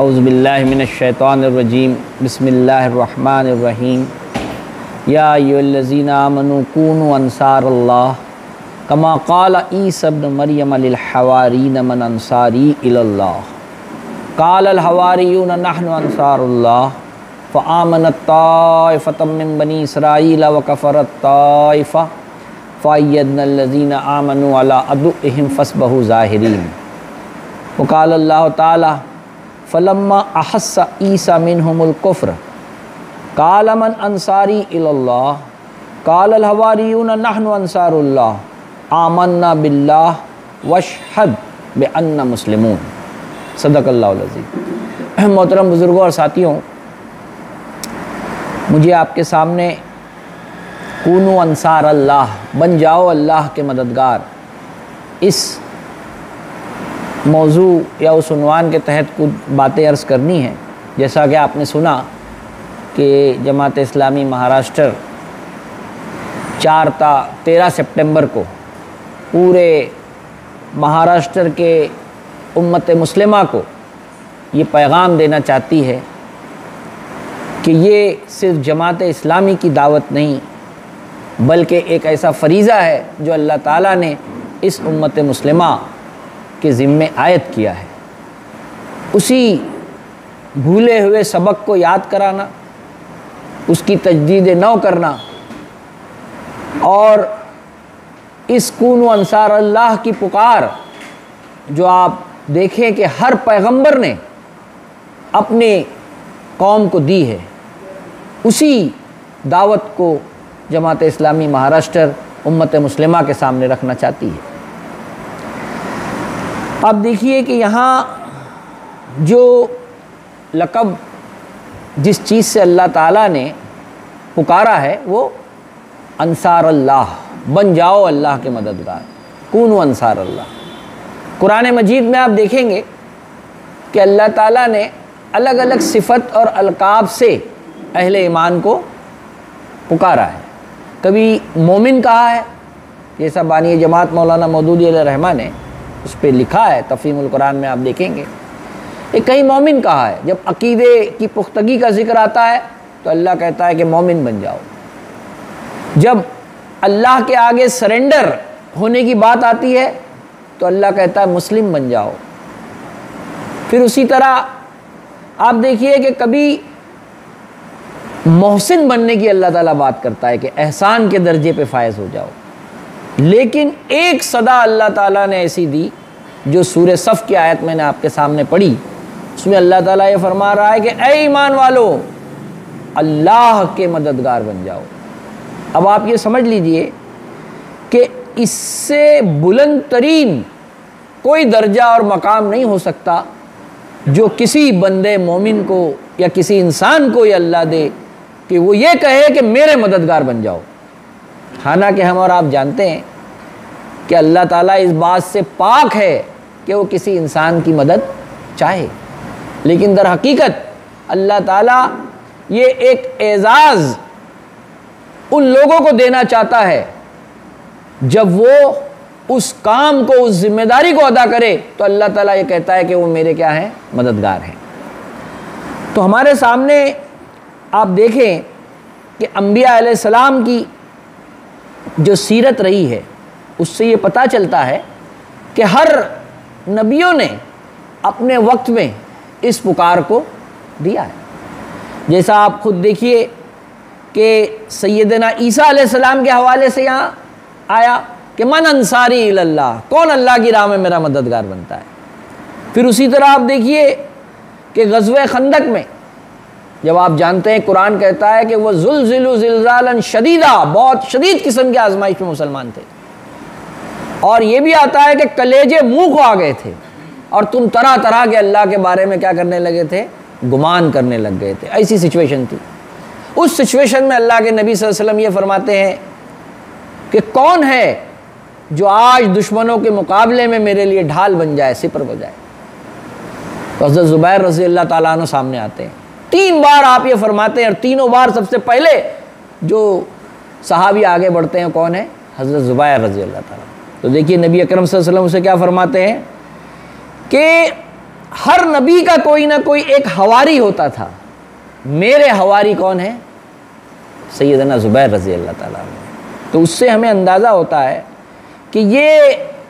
اعوذ باللہ من الشیطان الرجیم بسم اللہ الرحمن الرحیم یا ایھا الذین آمنوا کونوا انصار اللہ کما قال عیسی ابن مریم للحواریین من انصاری الی اللہ قال الحواریون نحن انصار اللہ فآمنت طائفۃ من بنی اسرائیل وکفرت طائفہ فأیدنا الذین آمنوا علی عدوہم فاصبحوا ظاہرین۔ وقال اللہ تعالی فلما احس عیسی منہم الکفر قال من انصاری الی اللہ قال الحواریون نحن انصار اللہ آمنا باللہ واشہد بأننا مسلمون۔ صدق اللہ العظیم۔ محترم بزرگوں اور ساتھیوں، مجھے آپ کے سامنے کونوا انصار اللہ، بن جاؤ اللہ کے مددگار، اس موضوع یا اس عنوان کے تحت کچھ باتیں عرض کرنی ہیں۔ جیسا کہ آپ نے سنا کہ جماعت اسلامی مہاراشٹر 4 تا 13 سپٹمبر کو پورے مہاراشٹر کے امت مسلمہ کو یہ پیغام دینا چاہتی ہے کہ یہ صرف جماعت اسلامی کی دعوت نہیں بلکہ ایک ایسا فریضہ ہے جو اللہ تعالیٰ نے اس امت مسلمہ کے ذمے عائد کیا ہے۔ اسی بھولے ہوئے سبق کو یاد کرانا، اس کی تجدید نو کرنا، اور اس کونوا انصار اللہ کی پکار جو آپ دیکھیں کہ ہر پیغمبر نے اپنے قوم کو دی ہے، اسی دعوت کو جماعت اسلامی مہاراشٹر امت مسلمہ کے سامنے رکھنا چاہتی ہے۔ آپ دیکھیے کہ یہاں جو لقب جس چیز سے اللہ تعالیٰ نے پکارا ہے وہ انصار اللہ، بن جاؤ اللہ کے مددگار، کونوا انصار اللہ۔ قرآن مجید میں آپ دیکھیں گے کہ اللہ تعالیٰ نے الگ الگ صفت اور القاب سے اہل ایمان کو پکارا ہے۔ کبھی مومن کہا ہے، جیسا بانی جماعت مولانا مودودی علیہ رحمہ نے اس پہ لکھا ہے تفہیم القرآن میں، آپ دیکھیں گے ایک کہیں مومن کہا ہے۔ جب عقیدے کی پختگی کا ذکر آتا ہے تو اللہ کہتا ہے کہ مومن بن جاؤ۔ جب اللہ کے آگے سرنڈر ہونے کی بات آتی ہے تو اللہ کہتا ہے مسلم بن جاؤ۔ پھر اسی طرح آپ دیکھیے کہ کبھی محسن بننے کی اللہ تعالیٰ بات کرتا ہے کہ احسان کے درجے پہ فائز ہو جاؤ، لیکن ایک صدا اللہ تعالیٰ نے ایسی دی جو سورہ صف کی آیت میں نے آپ کے سامنے پڑھی، اس میں اللہ تعالیٰ یہ فرما رہا ہے کہ اے ایمان والو اللہ کے مددگار بن جاؤ۔ اب آپ یہ سمجھ لیجئے کہ اس سے بلند ترین کوئی درجہ اور مقام نہیں ہو سکتا جو کسی بندے مومن کو یا کسی انسان کو یہ اللہ دے کہ وہ یہ کہے کہ میرے مددگار بن جاؤ۔ حالانکہ ہم اور آپ جانتے ہیں کہ اللہ تعالیٰ اس بات سے پاک ہے کہ وہ کسی انسان کی مدد چاہے، لیکن در حقیقت اللہ تعالیٰ یہ ایک اعزاز ان لوگوں کو دینا چاہتا ہے جب وہ اس کام کو، اس ذمہ داری کو ادا کرے تو اللہ تعالیٰ یہ کہتا ہے کہ وہ میرے کیا ہیں؟ مددگار ہیں۔ تو ہمارے سامنے آپ دیکھیں کہ انبیاء علیہ السلام کی جو سیرت رہی ہے اس سے یہ پتہ چلتا ہے کہ ہر نبیوں نے اپنے وقت میں اس پکار کو دیا ہے۔ جیسا آپ خود دیکھیے کہ سیدنا عیسیٰ علیہ السلام کے حوالے سے یہاں آیا کہ من انصاری الی اللہ، کون اللہ کی راہ میں میرا مددگار بنتا ہے۔ پھر اسی طرح آپ دیکھیے کہ غزوہ خندق میں جب آپ جانتے ہیں قرآن کہتا ہے کہ وہ زلزلوا زلزالا شدیدا، بہت شدید قسم کی آزمائش میں مسلمان تھے، اور یہ بھی آتا ہے کہ کلیجے منہ کو آ گئے تھے اور تم طرح طرح کے اللہ کے بارے میں کیا کرنے لگے تھے؟ گمان کرنے لگ گئے تھے۔ ایسی سچویشن تھی۔ اس سچویشن میں اللہ کے نبی صلی اللہ علیہ وسلم یہ فرماتے ہیں کہ کون ہے جو آج دشمنوں کے مقابلے میں میرے لیے ڈھال بن جائے، سپر ہو جائے؟ تو حضرت زبیر رضی اللہ تعالیٰ عنہ سامنے آتے ہیں۔ 3 بار آپ یہ فرماتے ہیں، اور تینوں بار سب سے پہلے جو صحابی آگے بڑھتے ہیں کون ہے؟ حضرت زبیر رضی اللہ تعالیٰ۔ تو دیکھیے نبی اکرم صلی اللہ علیہ وسلم اسے کیا فرماتے ہیں کہ ہر نبی کا کوئی نہ کوئی ایک حواری ہوتا تھا. میرے حواری کون ہے؟ سیدنا زبیر رضی اللہ تعالیٰ عنہ. تو اس سے ہمیں اندازہ ہوتا ہے کہ یہ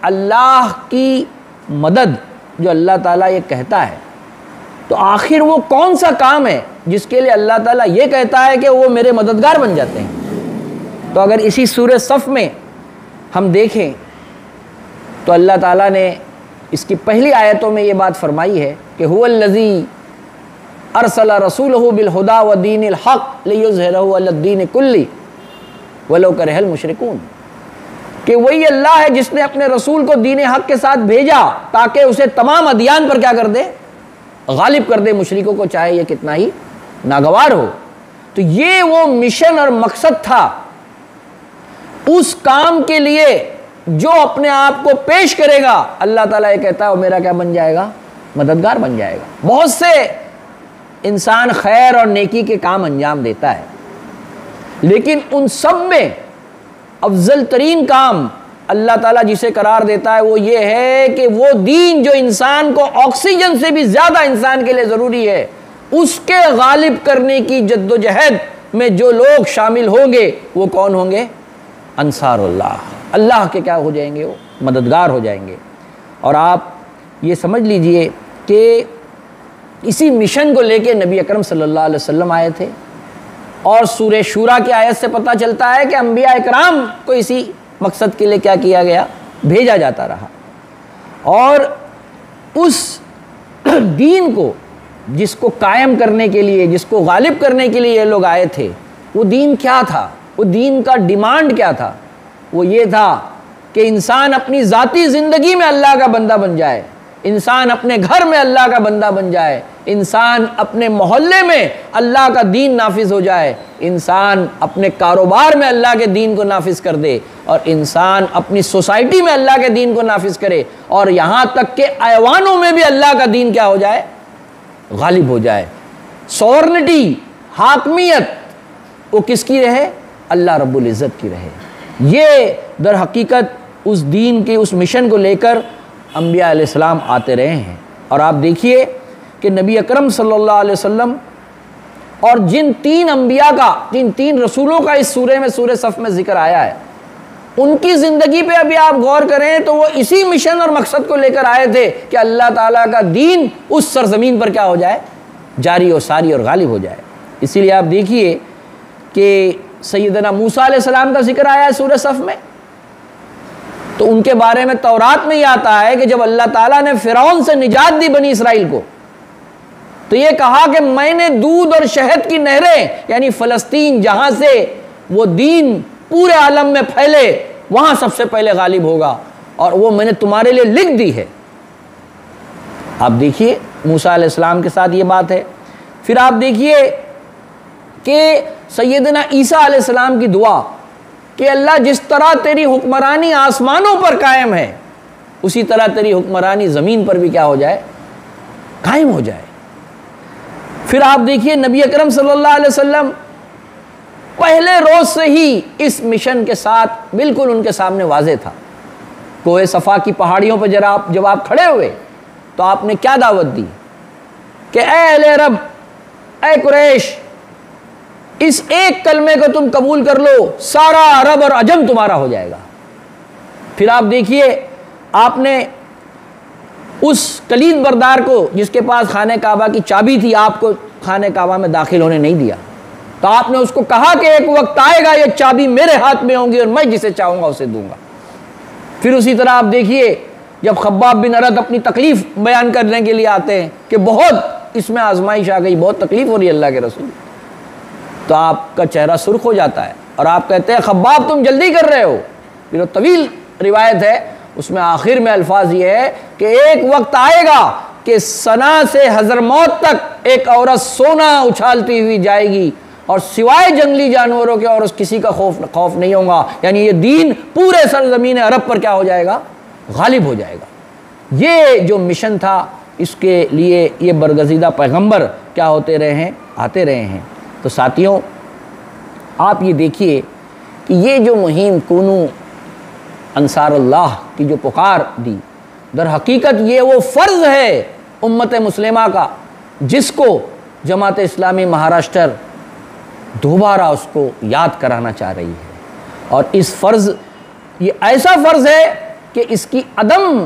اللہ کی مدد جو اللہ تعالیٰ یہ کہتا ہے، تو آخر وہ کون سا کام ہے جس کے لیے اللہ تعالیٰ یہ کہتا ہے کہ وہ میرے مددگار بن جاتے ہیں؟ تو اگر اسی سورہ صف میں ہم دیکھیں تو اللہ تعالیٰ نے اس کی پہلی آیتوں میں یہ بات فرمائی ہے کہ هو الذی ارسل رسولہ بالہدی ودین الحق لیظہرہ علی الدین کلہ ولو کرہ المشرکون، کہ وہی اللہ ہے جس نے اپنے رسول کو دین حق کے ساتھ بھیجا تاکہ اسے تمام ادیان پر کیا کر دے؟ غالب کر دے مشرکوں کو، چاہے یہ کتنا ہی ناگوار ہو. تو یہ وہ مشن اور مقصد تھا. اس کام کے لیے جو اپنے آپ کو پیش کرے گا، اللہ تعالیٰ یہ کہتا ہے وہ میرا کیا بن جائے گا؟ مددگار بن جائے گا. بہت سے انسان خیر اور نیکی کے کام انجام دیتا ہے، لیکن ان سب میں افضل ترین کام اللہ تعالیٰ جسے قرار دیتا ہے وہ یہ ہے کہ وہ دین جو انسان کو آکسیجن سے بھی زیادہ انسان کے لیے ضروری ہے، اس کے غالب کرنے کی جد و جہد میں جو لوگ شامل ہوں گے وہ کون ہوں گے؟ انصار اللہ. اللہ کے کیا ہو جائیں گے؟ وہ مددگار ہو جائیں گے. اور آپ یہ سمجھ لیجئے کہ اسی مشن کو لے کے نبی اکرم صلی اللہ علیہ وسلم آئے تھے، اور سورہ شورا کی آیت سے پتہ چلتا ہے کہ انبیاء اکرام کو اسی مقصد کے لیے کیا کیا گیا؟ بھیجا جاتا رہا. اور اس دین کو جس کو قائم کرنے کے لیے، جس کو غالب کرنے کے لیے یہ لوگ آئے تھے، وہ دین کیا تھا؟ وہ دین کا ڈیمانڈ کیا تھا؟ وہ یہ تھا کہ انسان اپنی ذاتی زندگی میں اللہ کا بندہ بن جائے، انسان اپنے گھر میں اللہ کا بندہ بن جائے، انسان اپنے محلے میں اللہ کا دین نافذ ہو جائے، انسان اپنے کاروبار میں اللہ کے دین کو نافذ کر دے، اور انسان اپنی سوسائٹی میں اللہ کے دین کو نافذ کرے، اور یہاں تک کہ ایوانوں میں بھی اللہ کا دین کیا ہو جائے؟ غالب ہو جائے. سورنٹی، حاکمیت وہ کس کی رہے؟ اللہ رب العزت کی رہے. یہ در حقیقت اس دین کے اس مشن کو لے کر انبیاء علیہ السلام آتے رہے ہیں. اور آپ دیکھیے کہ نبی اکرم صلی اللہ علیہ وسلم اور جن تین انبیاء کا، جن تین رسولوں کا اس سورہ میں، سورہ صف میں ذکر آیا ہے، ان کی زندگی پہ ابھی آپ غور کریں تو وہ اسی مشن اور مقصد کو لے کر آئے تھے کہ اللہ تعالیٰ کا دین اس سرزمین پر کیا ہو جائے؟ جاری و ساری اور غالب ہو جائے. اسی لیے آپ دیکھیے کہ سیدنا موسیٰ علیہ السلام کا ذکر آیا ہے سورہ صف میں، تو ان کے بارے میں تورات میں یہ آتا ہے کہ جب اللہ تعالیٰ نے فرعون سے نجات دی بنی اسرائیل کو، تو یہ کہا کہ میں نے دودھ اور شہد کی نہریں، یعنی فلسطین جہاں سے وہ دین پورے عالم میں پھیلے، وہاں سب سے پہلے غالب ہوگا، اور وہ میں نے تمہارے لیے لکھ دی ہے. آپ دیکھیے موسیٰ علیہ السلام کے ساتھ یہ بات ہے. پھر آپ دیکھیے کہ سیدنا عیسیٰ علیہ السلام کی دعا کہ اللہ جس طرح تیری حکمرانی آسمانوں پر قائم ہے، اسی طرح تیری حکمرانی زمین پر بھی کیا ہو جائے؟ قائم ہو جائے. پھر آپ دیکھیے نبی اکرم صلی اللہ علیہ وسلم پہلے روز سے ہی اس مشن کے ساتھ بالکل ان کے سامنے واضح تھا. کوہ صفا کی پہاڑیوں پہ جب آپ کھڑے ہوئے تو آپ نے کیا دعوت دی کہ اے اہل عرب، اے قریش، اس ایک کلمے کو تم قبول کر لو، سارا عرب اور عجم تمہارا ہو جائے گا. پھر آپ دیکھیے آپ نے اس کلید بردار کو جس کے پاس خانہ کعبہ کی چابی تھی، آپ کو خانہ کعبہ میں داخل ہونے نہیں دیا، تو آپ نے اس کو کہا کہ ایک وقت آئے گا یہ چابی میرے ہاتھ میں ہوں گی اور میں جسے چاہوں گا اسے دوں گا. پھر اسی طرح آپ دیکھیے جب خباب بن ارد اپنی تکلیف بیان کرنے کے لیے آتے ہیں کہ بہت اس میں آزمائش آ گئی، بہت تکلیف ہو رہی ہے اللہ کے رسول، تو آپ کا چہرہ سرخ ہو جاتا ہے اور آپ کہتے ہیں خباب تم جلدی کر رہے ہو. پھر وہ طویل روایت ہے، اس میں آخر میں الفاظ یہ ہے کہ ایک وقت آئے گا کہ سنا سے حضرموت تک ایک عورت سونا اچھالتی ہوئی جائے گی اور سوائے جنگلی جانوروں کے اور اس کسی کا خوف نہیں ہوگا. یعنی یہ دین پورے سرزمین عرب پر کیا ہو جائے گا؟ غالب ہو جائے گا. یہ جو مشن تھا اس کے لیے یہ برگزیدہ پیغمبر کیا ہوتے رہے ہیں؟ آتے رہے ہیں. تو ساتھیوں آپ یہ دیکھیے کہ یہ جو مہم کونو انصار اللہ کی جو پکار دی، در حقیقت یہ وہ فرض ہے امت مسلمہ کا، جس کو جماعت اسلامی مہاراشٹر دوبارہ اس کو یاد کرانا چاہ رہی ہے۔ اور اس فرض، یہ ایسا فرض ہے کہ اس کی عدم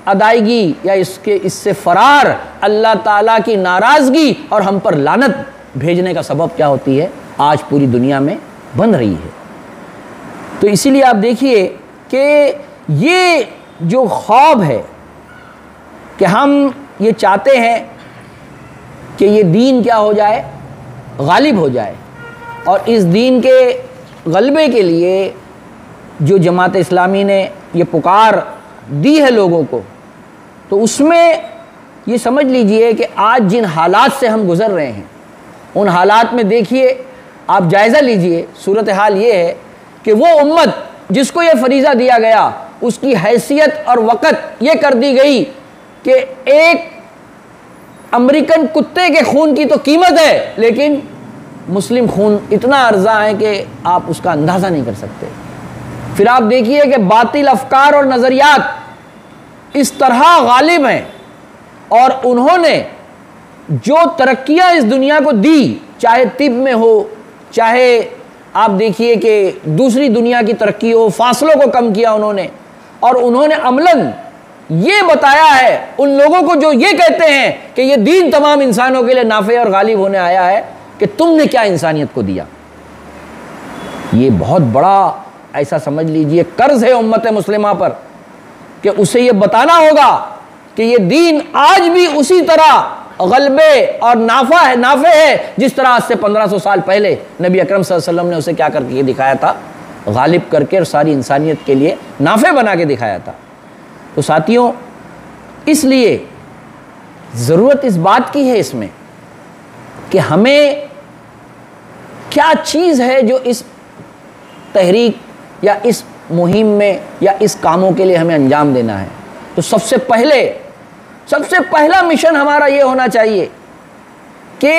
ادائیگی یا اس سے فرار اللہ تعالیٰ کی ناراضگی اور ہم پر لعنت بھیجنے کا سبب کیا ہوتی ہے، آج پوری دنیا میں بن رہی ہے۔ تو اسی لیے آپ دیکھیے کہ یہ جو خواب ہے کہ ہم یہ چاہتے ہیں کہ یہ دین کیا ہو جائے، غالب ہو جائے، اور اس دین کے غلبے کے لیے جو جماعت اسلامی نے یہ پکار دی ہے لوگوں کو، تو اس میں یہ سمجھ لیجئے کہ آج جن حالات سے ہم گزر رہے ہیں، ان حالات میں دیکھیے، آپ جائزہ لیجئے، صورتحال یہ ہے کہ وہ امت جس کو یہ فریضہ دیا گیا، اس کی حیثیت اور وقت یہ کر دی گئی کہ ایک امریکن کتے کے خون کی تو قیمت ہے، لیکن مسلم خون اتنا ارزاں ہے کہ آپ اس کا اندازہ نہیں کر سکتے۔ پھر آپ دیکھیے کہ باطل افکار اور نظریات اس طرح غالب ہیں، اور انہوں نے جو ترقیاں اس دنیا کو دی، چاہے طب میں ہو، چاہے آپ دیکھیے کہ دوسری دنیا کی ترقی ہو، فاصلوں کو کم کیا انہوں نے، اور انہوں نے عملاً یہ بتایا ہے ان لوگوں کو جو یہ کہتے ہیں کہ یہ دین تمام انسانوں کے لیے نافع اور غالب ہونے آیا ہے، کہ تم نے کیا انسانیت کو دیا۔ یہ بہت بڑا ایسا سمجھ لیجئے قرض ہے امت مسلمہ پر کہ اسے یہ بتانا ہوگا کہ یہ دین آج بھی اسی طرح غلبے اور نافع ہے جس طرح آج سے 1500 سال پہلے نبی اکرم صلی اللہ علیہ وسلم نے اسے کیا کر کے دکھایا تھا، غالب کر کے اور ساری انسانیت کے لیے نافع بنا کے دکھایا تھا۔ تو ساتھیوں، اس لیے ضرورت اس بات کی ہے اس میں کہ ہمیں کیا چیز ہے جو اس تحریک یا اس مہم میں یا اس کاموں کے لیے ہمیں انجام دینا ہے۔ تو سب سے پہلا مشن ہمارا یہ ہونا چاہیے کہ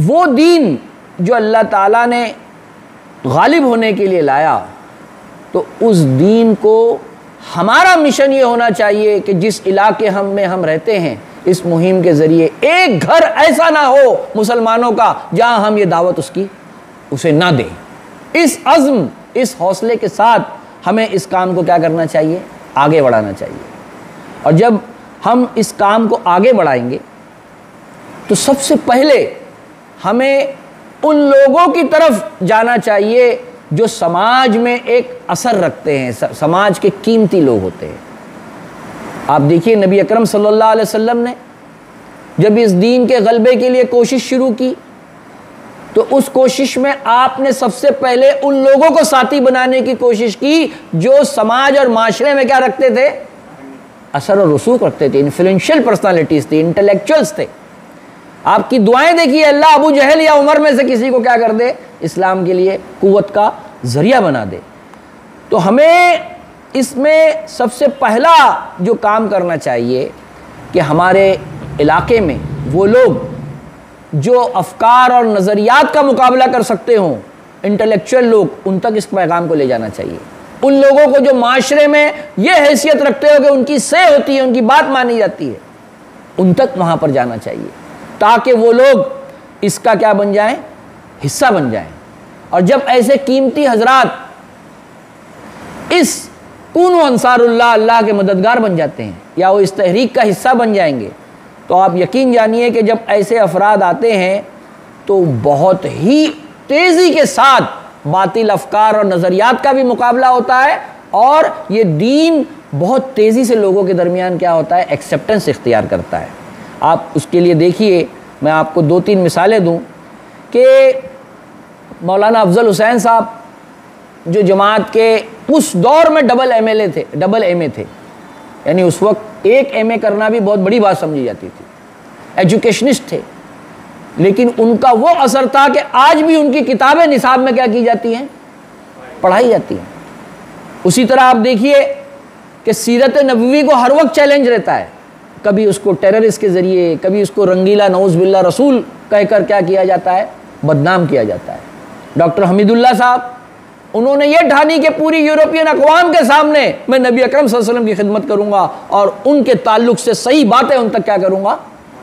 وہ دین جو اللہ تعالیٰ نے غالب ہونے کے لیے لایا، تو اس دین کو ہمارا مشن یہ ہونا چاہیے کہ جس علاقے میں ہم رہتے ہیں، اس مہم کے ذریعے ایک گھر ایسا نہ ہو مسلمانوں کا جہاں ہم یہ دعوت اسے نہ دیں۔ اس عزم، اس حوصلے کے ساتھ ہمیں اس کام کو کیا کرنا چاہیے، آگے بڑھانا چاہیے۔ اور جب ہم اس کام کو آگے بڑھائیں گے تو سب سے پہلے ہمیں ان لوگوں کی طرف جانا چاہیے جو سماج میں ایک اثر رکھتے ہیں، سماج کے قیمتی لوگ ہوتے ہیں۔ آپ دیکھیے نبی اکرم صلی اللہ علیہ وسلم نے جب اس دین کے غلبے کے لیے کوشش شروع کی، تو اس کوشش میں آپ نے سب سے پہلے ان لوگوں کو ساتھی بنانے کی کوشش کی جو سماج اور معاشرے میں کیا رکھتے تھے، اثر اور رسوخ رکھتے تھے، انفلوئنشل پرسنالٹیز تھے، انٹلیکچوئلز تھے۔ آپ کی دعائیں دیکھیے، اللہ ابو جہل یا عمر میں سے کسی کو کیا کر دے، اسلام کے لیے قوت کا ذریعہ بنا دے۔ تو ہمیں اس میں سب سے پہلا جو کام کرنا چاہیے کہ ہمارے علاقے میں وہ لوگ جو افکار اور نظریات کا مقابلہ کر سکتے ہوں، انٹلیکچوئل لوگ، ان تک اس پیغام کو لے جانا چاہیے۔ ان لوگوں کو جو معاشرے میں یہ حیثیت رکھتے ہو کہ ان کی سہ ہوتی ہے، ان کی بات مانی جاتی ہے، ان تک وہاں پر جانا چاہیے تاکہ وہ لوگ اس کا کیا بن جائیں، حصہ بن جائیں۔ اور جب ایسے قیمتی حضرات اس کونوا انصار اللہ، اللہ کے مددگار بن جاتے ہیں یا وہ اس تحریک کا حصہ بن جائیں گے، تو آپ یقین جانیے کہ جب ایسے افراد آتے ہیں تو بہت ہی تیزی کے ساتھ باطل افکار اور نظریات کا بھی مقابلہ ہوتا ہے، اور یہ دین بہت تیزی سے لوگوں کے درمیان کیا ہوتا ہے، ایکسیپٹنس اختیار کرتا ہے۔ آپ اس کے لیے دیکھیے، میں آپ کو 2-3 مثالیں دوں کہ مولانا افضل حسین صاحب جو جماعت کے اس دور میں ڈبل ایم اے تھے، یعنی اس وقت ایک ایم اے کرنا بھی بہت بڑی بات سمجھی جاتی تھی، ایجوکیشنسٹ تھے، لیکن ان کا وہ اثر تھا کہ آج بھی ان کی کتابیں نصاب میں کیا کی جاتی ہیں، پڑھائی جاتی ہیں۔ اسی طرح آپ دیکھیے کہ سیرت نبوی کو ہر وقت چیلنج رہتا ہے، کبھی اس کو ٹیررسٹ کے ذریعے، کبھی اس کو رنگیلا نعوذ باللہ رسول کہہ کر کیا کیا جاتا ہے، بدنام کیا جاتا ہے۔ ڈاکٹر حمید اللہ صاحب انہوں نے یہ ٹھانی کہ پوری یورپین اقوام کے سامنے میں نبی اکرم صلی اللہ علیہ وسلم کی خدمت کروں گا اور ان کے تعلق سے صحیح باتیں ان تک کیا کروں گا،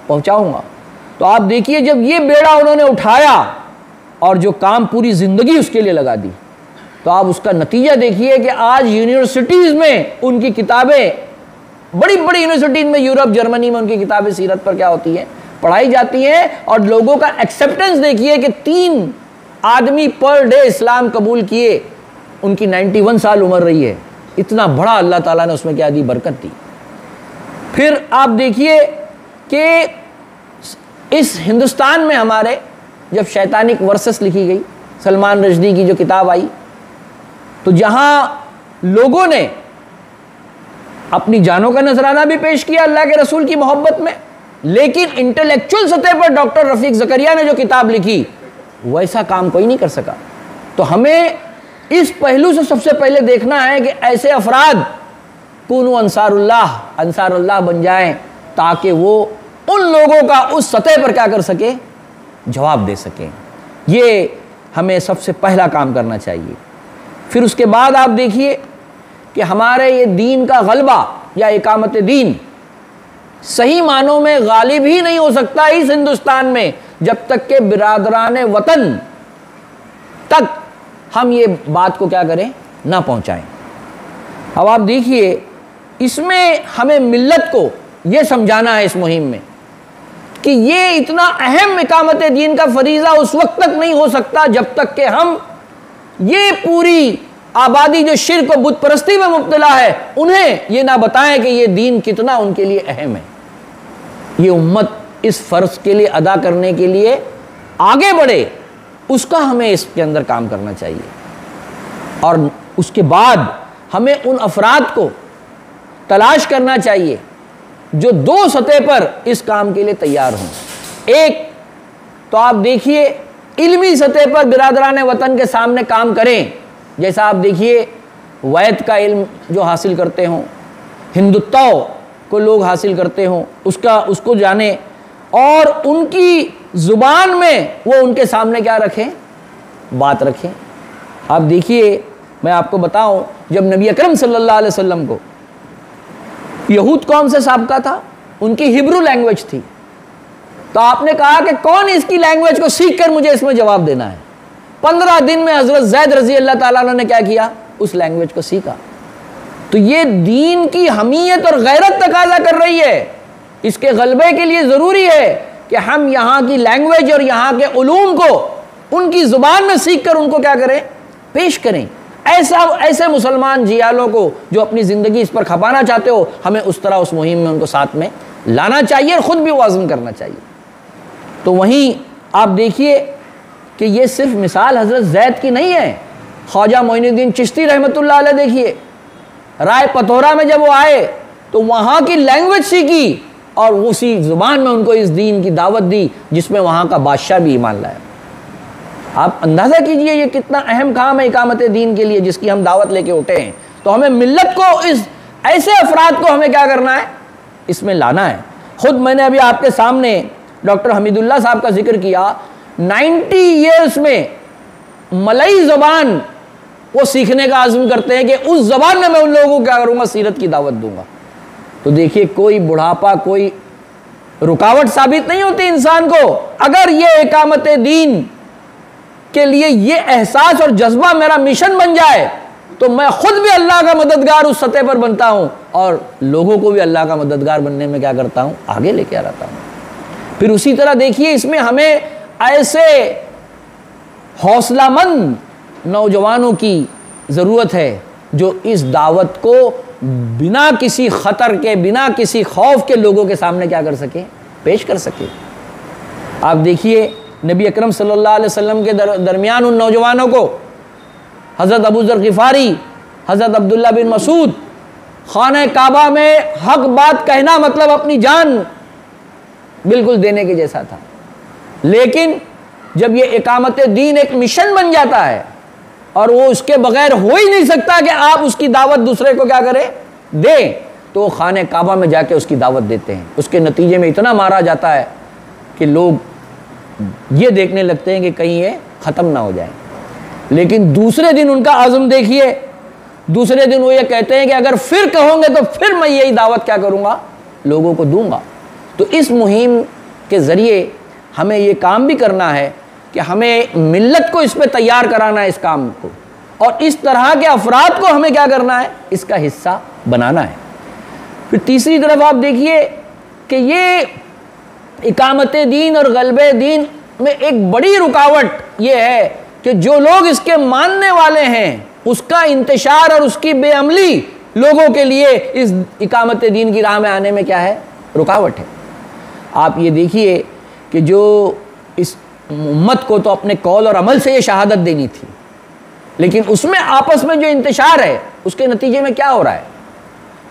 پہنچاؤں گا۔ تو آپ دیکھیے جب یہ بیڑا انہوں نے اٹھایا اور جو کام پوری زندگی اس کے لیے لگا دی، تو آپ اس کا نتیجہ دیکھیے کہ آج یونیورسٹیز میں ان کی کتابیں، بڑی بڑی یونیورسٹیز میں، یورپ جرمنی میں ان کی کتابیں سیرت پر کیا ہوتی ہیں، پڑھائی جاتی ہیں، اور لوگوں کا ایکسیپٹنس دیکھیے کہ 3 آدمی پر ڈے اسلام قبول کیے، ان کی 91 سال عمر رہی ہے۔ اتنا بڑا اللہ تعالیٰ نے اس میں کیا دی، برکت دی۔ پھر آپ دیکھیے کہ اس ہندوستان میں ہمارے جب شیطانک ورسس لکھی گئی، سلمان رشدی کی جو کتاب آئی، تو جہاں لوگوں نے اپنی جانوں کا نذرانہ بھی پیش کیا اللہ کے رسول کی محبت میں، لیکن انٹلیکچوئل سطح پر ڈاکٹر رفیق زکریا نے جو کتاب لکھی ویسا کام کوئی نہیں کر سکا۔ تو ہمیں اس پہلو سے سب سے پہلے دیکھنا ہے کہ ایسے افراد کونو انصار اللہ بن جائیں، تاکہ وہ ان لوگوں کا اس سطح پر کیا کر سکے، جواب دے سکیں۔ یہ ہمیں سب سے پہلا کام کرنا چاہیے۔ پھر اس کے بعد آپ دیکھیے کہ ہمارے یہ دین کا غلبہ یا اقامت دین صحیح معنوں میں غالب ہی نہیں ہو سکتا اس ہندوستان میں جب تک کہ برادران وطن تک ہم یہ بات کو کیا کریں، نہ پہنچائیں۔ اب آپ دیکھیے اس میں ہمیں ملت کو یہ سمجھانا ہے اس مہم میں کہ یہ اتنا اہم اقامت دین کا فریضہ اس وقت تک نہیں ہو سکتا جب تک کہ ہم یہ پوری آبادی جو شرک و بت پرستی میں مبتلا ہے انہیں یہ نہ بتائیں کہ یہ دین کتنا ان کے لیے اہم ہے۔ یہ امت اس فرض کے لیے ادا کرنے کے لیے آگے بڑھے، اس کا ہمیں اس کے اندر کام کرنا چاہیے۔ اور اس کے بعد ہمیں ان افراد کو تلاش کرنا چاہیے جو 2 سطح پر اس کام کے لیے تیار ہوں۔ ایک تو آپ دیکھیے علمی سطح پر برادران وطن کے سامنے کام کریں، جیسا آپ دیکھیے وید کا علم جو حاصل کرتے ہوں، ہندوتو کو لوگ حاصل کرتے ہوں، اس کو جانیں، اور ان کی زبان میں وہ ان کے سامنے کیا رکھیں، بات رکھیں۔ آپ دیکھیے میں آپ کو بتاؤں، جب نبی اکرم صلی اللہ علیہ وسلم کو یہود قوم سے سابقہ تھا، ان کی ہبرو لینگویج تھی، تو آپ نے کہا کہ کون اس کی لینگویج کو سیکھ کر مجھے اس میں جواب دینا ہے۔ 15 دن میں حضرت زید رضی اللہ تعالیٰ عنہ نے کیا کیا، اس لینگویج کو سیکھا۔ تو یہ دین کی حمیت اور غیرت تقاضا کر رہی ہے، اس کے غلبے کے لیے ضروری ہے کہ ہم یہاں کی لینگویج اور یہاں کے علوم کو ان کی زبان میں سیکھ کر ان کو کیا کریں، پیش کریں۔ ایسے مسلمان جیالوں کو جو اپنی زندگی اس پر کھپانا چاہتے ہو، ہمیں اس طرح اس مہم میں ان کو ساتھ میں لانا چاہیے اور خود بھی وہ عزم کرنا چاہیے۔ تو وہیں آپ دیکھیے کہ یہ صرف مثال حضرت زید کی نہیں ہے، خواجہ معین الدین چشتی رحمۃ اللہ علیہ دیکھیے، رائے پتھورا میں جب وہ آئے تو وہاں کی لینگویج سیکھی اور اسی زبان میں ان کو اس دین کی دعوت دی جس میں وہاں کا بادشاہ بھی ایمان لایا۔ آپ اندازہ کیجئے یہ کتنا اہم کام ہے اقامت دین کے لیے جس کی ہم دعوت لے کے اٹھے ہیں۔ تو ہمیں ملت کو ایسے افراد کو ہمیں کیا کرنا ہے، اس میں لانا ہے۔ خود میں نے ابھی آپ کے سامنے ڈاکٹر حمید اللہ صاحب کا ذکر کیا، 90 ایئرس میں ملئی زبان وہ سیکھنے کا عزم کرتے ہیں کہ اس زبان میں ان لوگوں کو کیا کروں گا، سیرت کی دعوت دوں گا۔ تو دیکھیے کوئی بڑھاپا، کوئی رکاوٹ ثابت نہیں ہوتی انسان کو اگر یہ اقامت دین کے لیے یہ احساس اور جذبہ میرا مشن بن جائے تو میں خود بھی اللہ کا مددگار اس سطح پر بنتا ہوں اور لوگوں کو بھی اللہ کا مددگار بننے میں کیا کرتا ہوں، آگے لے کے آتا ہوں۔ پھر اسی طرح دیکھیے اس میں ہمیں ایسے حوصلہ مند نوجوانوں کی ضرورت ہے جو اس دعوت کو بنا کسی خطر کے، بنا کسی خوف کے لوگوں کے سامنے کیا کر سکے، پیش کر سکے۔ آپ دیکھیے نبی اکرم صلی اللہ علیہ وسلم کے درمیان ان نوجوانوں کو حضرت ابو ذر غفاری، حضرت عبداللہ بن مسعود، خانہ کعبہ میں حق بات کہنا مطلب اپنی جان بالکل دینے کے جیسا تھا، لیکن جب یہ اقامت دین ایک مشن بن جاتا ہے اور وہ اس کے بغیر ہو ہی نہیں سکتا کہ آپ اس کی دعوت دوسرے کو کیا کریں، دیں، تو وہ خانہ کعبہ میں جا کے اس کی دعوت دیتے ہیں۔ اس کے نتیجے میں اتنا مارا جاتا ہے کہ لوگ یہ دیکھنے لگتے ہیں کہ کہیں یہ ختم نہ ہو جائے۔ لیکن دوسرے دن ان کا عزم دیکھیے، دوسرے دن وہ یہ کہتے ہیں کہ اگر پھر کہوں گے تو پھر میں یہی دعوت کیا کروں گا، لوگوں کو دوں گا۔ تو اس مہم کے ذریعے ہمیں یہ کام بھی کرنا ہے کہ ہمیں ملت کو اس پہ تیار کرانا ہے، اس کام کو، اور اس طرح کے افراد کو ہمیں کیا کرنا ہے، اس کا حصہ بنانا ہے۔ پھر تیسری طرف آپ دیکھیے کہ یہ اقامت دین اور غلبہ دین میں ایک بڑی رکاوٹ یہ ہے کہ جو لوگ اس کے ماننے والے ہیں اس کا انتشار اور اس کی بے عملی لوگوں کے لیے اس اقامت دین کی راہ میں آنے میں کیا ہے، رکاوٹ ہے۔ آپ یہ دیکھیے کہ جو اس امت کو تو اپنے قول اور عمل سے یہ شہادت دینی تھی، لیکن اس میں آپس میں جو انتشار ہے اس کے نتیجے میں کیا ہو رہا ہے؟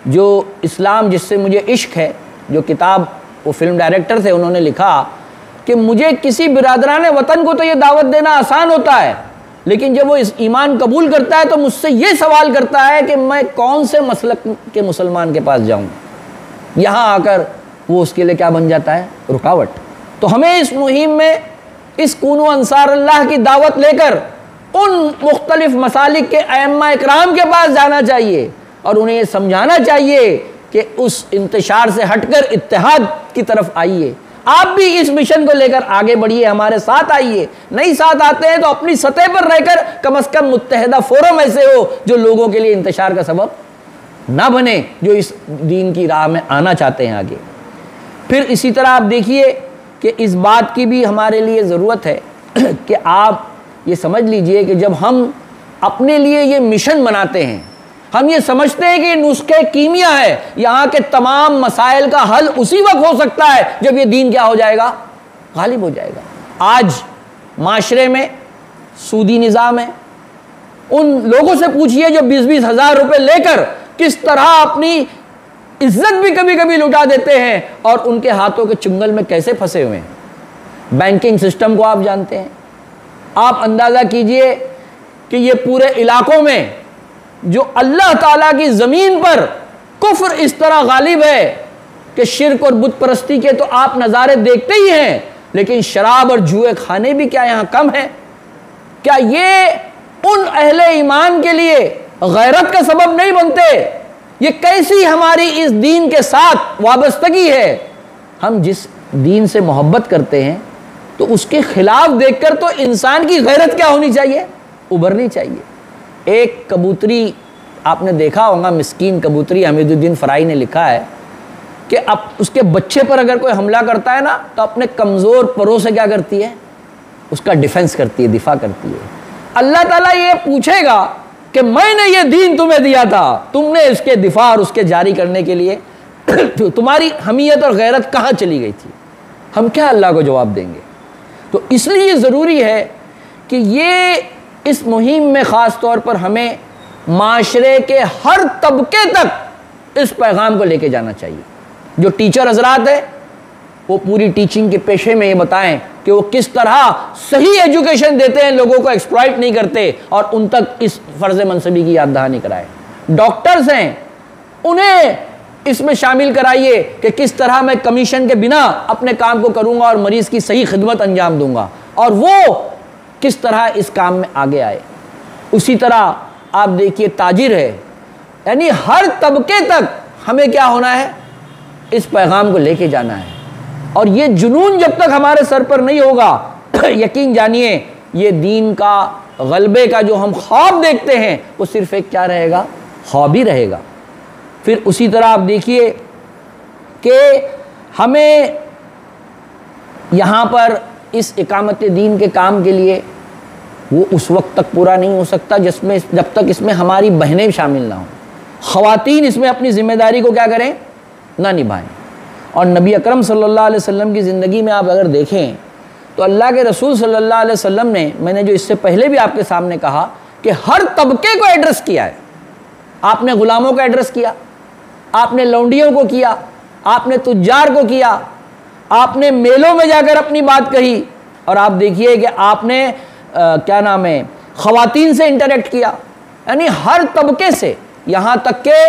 جو اسلام جس سے مجھے عشق ہے، جو کتاب وہ فلم ڈائریکٹر تھے انہوں نے لکھا کہ مجھے کسی برادران وطن کو تو یہ دعوت دینا آسان ہوتا ہے، لیکن جب وہ اس ایمان قبول کرتا ہے تو مجھ سے یہ سوال کرتا ہے کہ میں کون سے مسلک کے مسلمان کے پاس جاؤں۔ یہاں آ کر وہ اس کے لیے کیا بن جاتا ہے، رکاوٹ۔ تو ہمیں اس مہم میں اس کونوا انصار اللہ کی دعوت لے کر ان مختلف مسالک کے ائمہ اکرام کے پاس جانا چاہیے اور انہیں یہ سمجھانا چاہیے کہ اس انتشار سے ہٹ کر اتحاد کی طرف آئیے۔ آپ بھی اس مشن کو لے کر آگے بڑھیے، ہمارے ساتھ آئیے۔ نہیں ساتھ آتے ہیں تو اپنی سطح پر رہ کر کم از کم متحدہ فورم ایسے ہو جو لوگوں کے لیے انتشار کا سبب نہ بنے، جو اس دین کی راہ میں آنا چاہتے ہیں آگے۔ پھر اسی طرح آپ دیکھیے کہ اس بات کی بھی ہمارے لیے ضرورت ہے کہ آپ یہ سمجھ لیجئے کہ جب ہم اپنے لیے یہ مشن بناتے ہیں، ہم یہ سمجھتے ہیں کہ یہ نسخہ کیمیا ہے، یہاں کے تمام مسائل کا حل اسی وقت ہو سکتا ہے جب یہ دین کیا ہو جائے گا، غالب ہو جائے گا۔ آج معاشرے میں سودی نظام ہے، ان لوگوں سے پوچھئے جو 20-20 ہزار روپے لے کر کس طرح اپنی عزت بھی کبھی کبھی لٹا دیتے ہیں اور ان کے ہاتھوں کے چنگل میں کیسے پھنسے ہوئے ہیں۔ بینکنگ سسٹم کو آپ جانتے ہیں، آپ اندازہ کیجئے کہ یہ پورے علاقوں میں جو اللہ تعالیٰ کی زمین پر کفر اس طرح غالب ہے کہ شرک اور بت پرستی کے تو آپ نظارے دیکھتے ہی ہیں، لیکن شراب اور جوئے کھانے بھی کیا یہاں کم ہیں؟ کیا یہ ان اہل ایمان کے لیے غیرت کا سبب نہیں بنتے؟ یہ کیسی ہماری اس دین کے ساتھ وابستگی ہے؟ ہم جس دین سے محبت کرتے ہیں تو اس کے خلاف دیکھ کر تو انسان کی غیرت کیا ہونی چاہیے، ابھرنی چاہیے۔ ایک کبوتری آپ نے دیکھا ہوگا، مسکین کبوتری، حمید الدین فرائی نے لکھا ہے کہ اب اس کے بچے پر اگر کوئی حملہ کرتا ہے نا تو اپنے کمزور پروں سے کیا کرتی ہے، اس کا ڈیفنس کرتی ہے، دفاع کرتی ہے۔ اللہ تعالیٰ یہ پوچھے گا کہ میں نے یہ دین تمہیں دیا تھا، تم نے اس کے دفاع اور اس کے جاری کرنے کے لیے تمہاری حمیت اور غیرت کہاں چلی گئی تھی؟ ہم کیا اللہ کو جواب دیں گے؟ تو اس لیے ضروری ہے کہ یہ اس مہم میں خاص طور پر ہمیں معاشرے کے ہر طبقے تک اس پیغام کو لے کے جانا چاہیے۔ جو ٹیچر حضرات ہیں وہ پوری ٹیچنگ کے پیشے میں یہ بتائیں کہ وہ کس طرح صحیح ایجوکیشن دیتے ہیں، لوگوں کو ایکسپلائٹ نہیں کرتے اور ان تک اس فرض منصبی کی یاد دہانی کرائے۔ ڈاکٹرز ہیں، انہیں اس میں شامل کرائیے کہ کس طرح میں کمیشن کے بنا اپنے کام کو کروں گا اور مریض کی صحیح خدمت انجام دوں گا، اور وہ کس طرح اس کام میں آگے آئے۔ اسی طرح آپ دیکھیے تاجر ہے، یعنی ہر طبقے تک ہمیں کیا ہونا ہے، اس پیغام کو لے کے جانا ہے۔ اور یہ جنون جب تک ہمارے سر پر نہیں ہوگا، یقین جانیے یہ دین کا غلبے کا جو ہم خواب دیکھتے ہیں وہ صرف ایک کیا رہے گا، خواب ہی رہے گا۔ پھر اسی طرح آپ دیکھیے کہ ہمیں یہاں پر اس اقامت دین کے کام کے لیے وہ اس وقت تک پورا نہیں ہو سکتا جب تک اس میں ہماری بہنیں شامل نہ ہوں۔ خواتین اس میں اپنی ذمہ داری کو کیا کریں، نہ نبھائیں۔ اور نبی اکرم صلی اللہ علیہ وسلم کی زندگی میں آپ اگر دیکھیں تو اللہ کے رسول صلی اللہ علیہ وسلم نے، میں نے جو اس سے پہلے بھی آپ کے سامنے کہا کہ ہر طبقے کو ایڈریس کیا ہے۔ آپ نے غلاموں کو ایڈریس کیا، آپ نے لونڈیوں کو کیا، آپ نے تجار کو کیا، آپ نے میلوں میں جا کر اپنی بات کہی، اور آپ دیکھیے کہ آپ نے کیا نام ہے، خواتین سے انٹریکٹ کیا، یعنی ہر طبقے سے، یہاں تک کہ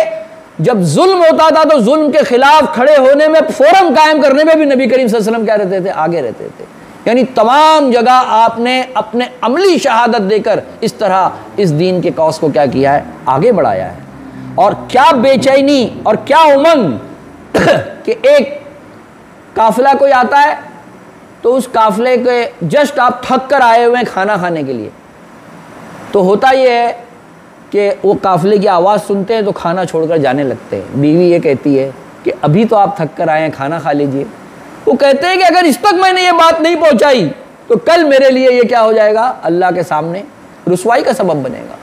جب ظلم ہوتا تھا تو ظلم کے خلاف کھڑے ہونے میں، فورم قائم کرنے میں بھی نبی کریم صلی اللہ علیہ وسلم کیا رہتے تھے، آگے رہتے تھے۔ یعنی تمام جگہ آپ نے اپنے عملی شہادت دے کر اس طرح اس دین کے کاز کو کیا کیا ہے، آگے بڑھایا ہے۔ اور کیا بے چینی اور کیا امنگ کہ ایک قافلہ کوئی آتا ہے تو اس قافلے کے جسٹ آپ تھک کر آئے ہوئے ہیں کھانا کھانے کے لیے، تو ہوتا یہ ہے کہ وہ قافلے کی آواز سنتے ہیں تو کھانا چھوڑ کر جانے لگتے ہیں۔ بیوی یہ کہتی ہے کہ ابھی تو آپ تھک کر آئے ہیں، کھانا کھا لیجئے۔ وہ کہتے ہیں کہ اگر اس تک میں نے یہ بات نہیں پہنچائی تو کل میرے لیے یہ کیا ہو جائے گا، اللہ کے سامنے رسوائی کا سبب بنے گا۔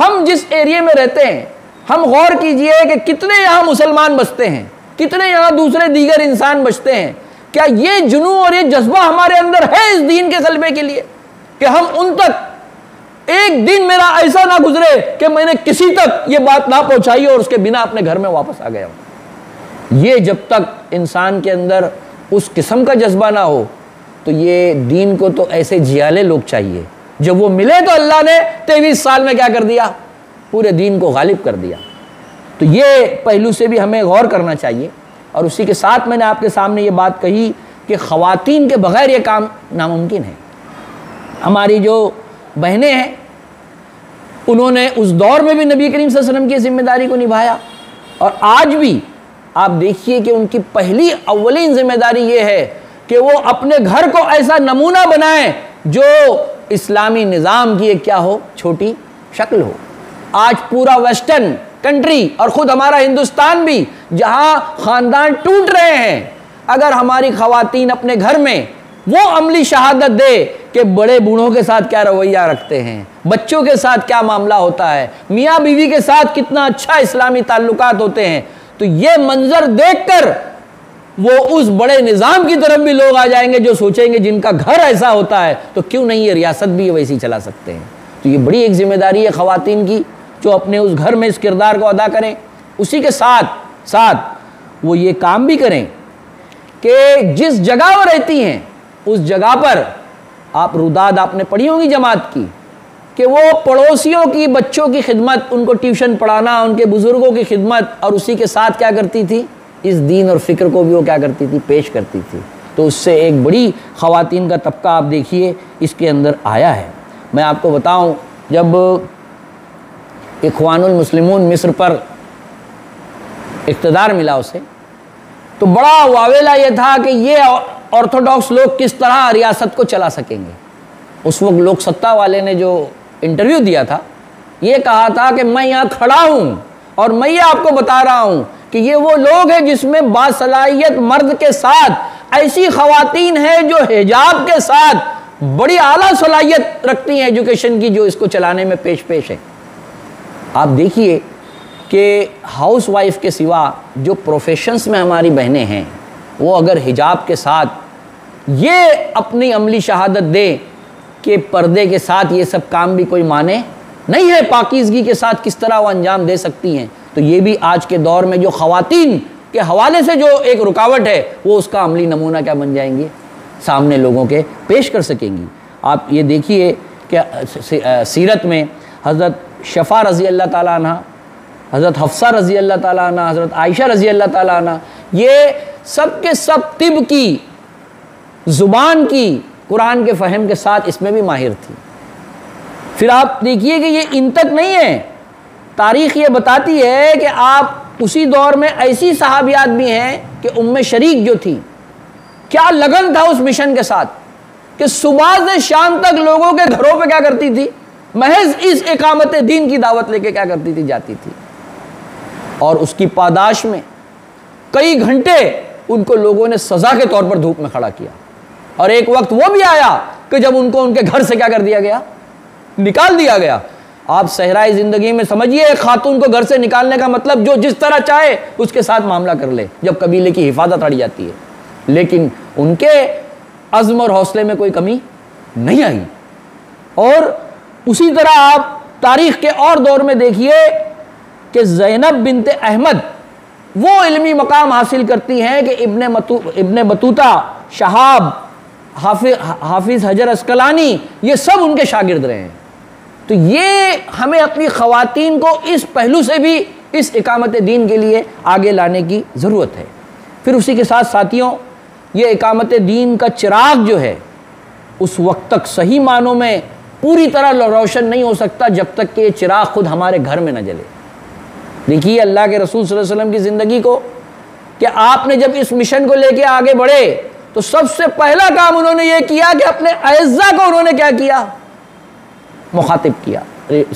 ہم جس ایریے میں رہتے ہیں، ہم غور کیجئے کہ کتنے یہاں مسلمان بستے ہیں، کتنے یہاں دوسرے دیگر انسان بستے ہیں، کیا یہ جنون اور یہ جذبہ ہمارے اندر ہے اس دین کے غلبے کے لیے کہ ہم ان تک ایک دن میرا ایسا نہ گزرے کہ میں نے کسی تک یہ بات نہ پہنچائی اور اس کے بنا اپنے گھر میں واپس آ گیا ہوں؟ یہ جب تک انسان کے اندر اس قسم کا جذبہ نہ ہو تو یہ دین کو تو ایسے جیالے لوگ چاہیے۔ جب وہ ملے تو اللہ نے 23 سال میں کیا کر دیا، پورے دین کو غالب کر دیا۔ تو یہ پہلو سے بھی ہمیں غور کرنا چاہیے۔ اور اسی کے ساتھ میں نے آپ کے سامنے یہ بات کہی کہ خواتین کے بغیر یہ کام ناممکن ہے۔ ہماری جو بہنیں ہیں انہوں نے اس دور میں بھی نبی کریم صلی اللہ علیہ وسلم کی ذمہ داری کو نبھایا، اور آج بھی آپ دیکھیے کہ ان کی پہلی اولین ذمہ داری یہ ہے کہ وہ اپنے گھر کو ایسا نمونہ بنائیں جو اسلامی نظام کی ایک کیا ہو، چھوٹی شکل ہو۔ آج پورا ویسٹرن کنٹری اور خود ہمارا ہندوستان بھی جہاں خاندان ٹوٹ رہے ہیں، اگر ہماری خواتین اپنے گھر میں وہ عملی شہادت دے کہ بڑے بوڑھوں کے ساتھ کیا رویہ رکھتے ہیں، بچوں کے ساتھ کیا معاملہ ہوتا ہے، میاں بیوی کے ساتھ کتنا اچھا اسلامی تعلقات ہوتے ہیں، تو یہ منظر دیکھ کر وہ اس بڑے نظام کی طرف بھی لوگ آ جائیں گے جو سوچیں گے جن کا گھر ایسا ہوتا ہے تو کیوں نہیں یہ ریاست بھی ویسی چلا سکتے ہیں۔ تو یہ بڑی ایک ذمہ داری ہے خواتین کی جو اپنے اس گھر میں اس کردار کو ادا کریں۔ اسی کے ساتھ ساتھ وہ یہ کام بھی کریں کہ جس جگہ وہ رہتی ہیں اس جگہ پر آپ روداد آپ نے پڑھی ہوگی جماعت کی کہ وہ پڑوسیوں کی بچوں کی خدمت، ان کو ٹیوشن پڑھانا، ان کے بزرگوں کی خدمت، اور اسی کے ساتھ کیا کرتی تھی، اس دین اور فکر کو بھی وہ کیا کرتی تھی، پیش کرتی تھی۔ تو اس سے ایک بڑی خواتین کا طبقہ آپ دیکھیے اس کے اندر آیا ہے۔ میں آپ کو بتاؤں، جب اخوان المسلمون مصر پر اقتدار ملا اسے، تو بڑا واویلا یہ تھا کہ یہ آرتھوڈاکس لوگ کس طرح ریاست کو چلا سکیں گے۔ اس وقت لوک ستہ والے نے جو انٹرویو دیا تھا یہ کہا تھا کہ میں یہاں کھڑا ہوں اور میں یہ آپ کو بتا رہا ہوں کہ یہ وہ لوگ ہیں جس میں باصلاحیت مرد کے ساتھ ایسی خواتین ہیں جو حجاب کے ساتھ بڑی اعلیٰ صلاحیت رکھتی ہیں ایجوکیشن کی، جو اس کو چلانے میں پیش ہے۔ آپ دیکھیے کہ ہاؤس وائف کے سوا جو پروفیشنز میں ہماری بہنیں ہیں وہ اگر حجاب کے ساتھ یہ اپنی عملی شہادت دے کہ پردے کے ساتھ یہ سب کام بھی کوئی مانے نہیں ہے، پاکیزگی کے ساتھ کس طرح وہ انجام دے سکتی ہیں، تو یہ بھی آج کے دور میں جو خواتین کے حوالے سے جو ایک رکاوٹ ہے وہ اس کا عملی نمونہ کیا بن جائیں گی، سامنے لوگوں کے پیش کر سکیں گی۔ آپ یہ دیکھیے کہ سیرت میں حضرت شفا رضی اللہ تعالیٰ عنہ، حضرت حفصہ رضی اللہ تعالیٰ عنہ، حضرت عائشہ رضی اللہ تعالیٰ عنہ، یہ سب کے سب طب کی، زبان کی، قرآن کے فہم کے ساتھ اس میں بھی ماہر تھی۔ پھر آپ دیکھیے کہ یہ ان تک نہیں ہے، تاریخ یہ بتاتی ہے کہ آپ اسی دور میں ایسی صحابیات بھی ہیں کہ ام شریک جو تھی، کیا لگن تھا اس مشن کے ساتھ کہ صبح سے شام تک لوگوں کے گھروں پہ کیا کرتی تھی، محض اس اقامت دین کی دعوت لے کے کیا کرتی تھی، جاتی تھی، اور اس کی پاداش میں کئی گھنٹے ان کو لوگوں نے سزا کے طور پر دھوپ میں کھڑا کیا، اور ایک وقت وہ بھی آیا کہ جب ان کو ان کے گھر سے کیا کر دیا گیا، نکال دیا گیا۔ آپ صحرائی زندگی میں سمجھیے ایک خاتون کو گھر سے نکالنے کا مطلب جو جس طرح چاہے اس کے ساتھ معاملہ کر لے جب قبیلے کی حفاظت اڑ جاتی ہے، لیکن ان کے عزم اور حوصلے میں کوئی کمی نہیں آئی۔ اور اسی طرح آپ تاریخ کے اور دور میں دیکھیے کہ زینب بنت احمد وہ علمی مقام حاصل کرتی ہیں کہ ابن بطوطہ، شہاب، حافظ حجر اسقلانی، یہ سب ان کے شاگرد رہے ہیں۔ تو یہ ہمیں اپنی خواتین کو اس پہلو سے بھی اس اقامت دین کے لیے آگے لانے کی ضرورت ہے۔ پھر اسی کے ساتھ ساتھیوں، یہ اقامت دین کا چراغ جو ہے اس وقت تک صحیح معنوں میں پوری طرح روشن نہیں ہو سکتا جب تک کہ یہ چراغ خود ہمارے گھر میں نہ جلے۔ دیکھیے اللہ کے رسول صلی اللہ علیہ وسلم کی زندگی کو کہ آپ نے جب اس مشن کو لے کے آگے بڑھے تو سب سے پہلا کام انہوں نے یہ کیا کہ اپنے اعزاء کو انہوں نے کیا کیا؟ مخاطب کیا۔